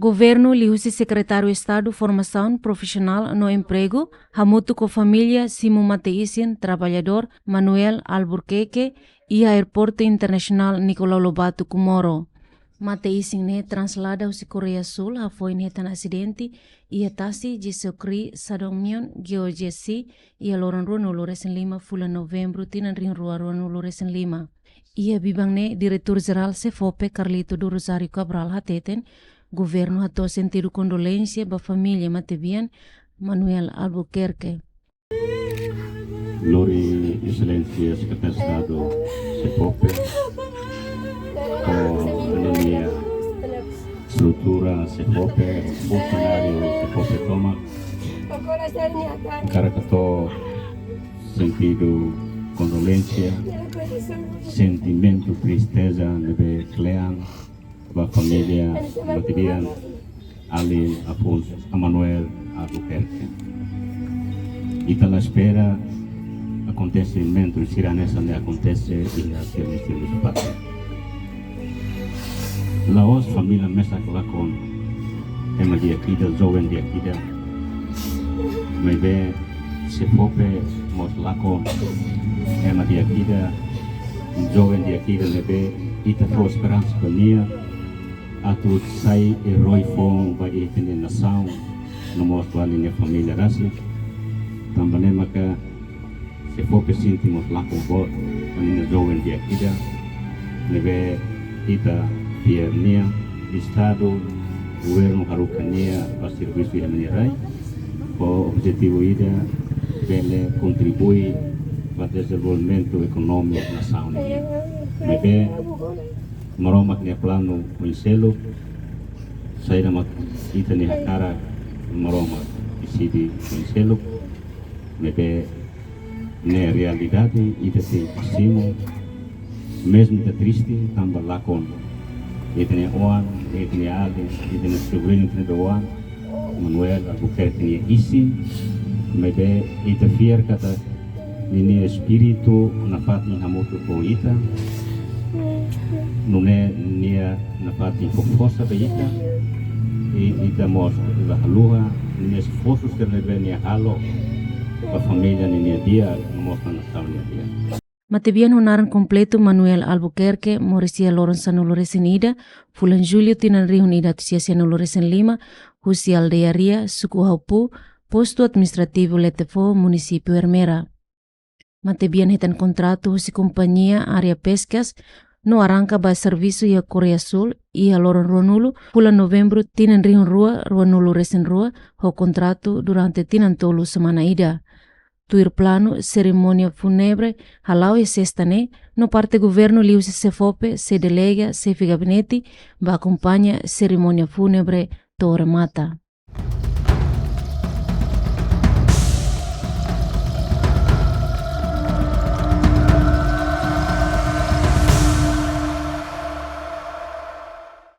Governo lihusi Secretário Estado Formação Profissional no Emprego, Hamutu com Família Simu Mateisin, trabalhador Manuel Albuquerque e Aeroporto Internacional Nicolau Lobato Comoro. Mateisin ne translada usi Korea Sul foi netan acidente e atasi de socri Sadongmion Georgesi e aloran rua no Loresen Lima fula novembro tinan rin rua no Loresen Lima. Ia bibangne Diretor Geral Cefope Carlito do Rosário Cabral hateten Governo atou sentido condolência ba família Matebian Manuel Albuquerque. Lori Excelência Secretário de Estado Cefope, com a minha estrutura Cefope, funcionário Cefope Toma, cara que estou sentido condolência, sentimento tristeza nebe Clean, ba família Matebian, ali Afonso Manuel Albuquerque. E tá na espera acontecimento de nessa ne acontece e na serviço de pátria. Laos família mesa com tema dia kita jovem dia kita. Mebe Cefope mos lakon tema dia kita jovem dia kita lebe ita for esperança comia atu sai e roi fong ba itene nação no mos ali família rasi também maka Cefope sentimos lakon bot anina jovem dia kita lebe ita piernia estado governo harukania para serviço yang menyerah o objetivo ida bele contribui para desenvolvimento econômico na nação lebe maromak ni plano Moiselo saya nama ita ni hakara maromak isidi Moiselo lebe ne realidade ita se passimo mesmo ita triste tambah lakon ita ni oan ita ni ali ita ni sobrinho ita ni doan Manuel Albuquerque ni isi lebe ita fier kata ni espiritu na pati hamutu ko ita nune nia na pati fofosa beita e ita mos la halua ni esforços que lebe ni halo a família ni dia mos na saúde dia. Matebian honaran completo Manuel Albuquerque morisia Lorenzo no Loresen Ida fulan julio tinan reunida tusiasia no Loresen Lima husi aldea ria suku haupu posto administrativo letefo município Hermera. Matebian hetan contrato husi companhia área pescas no arranca ba serviço ia Korea Sul ia loron ronulu bulan novembro tinan riun rua nulu resen rua ho contrato durante tinan tolu semana ida. Tuir plano cerimônia fúnebre halau e sextane no parte governo liu se Cefope se delega se gabinete ba acompanha cerimônia fúnebre to remata.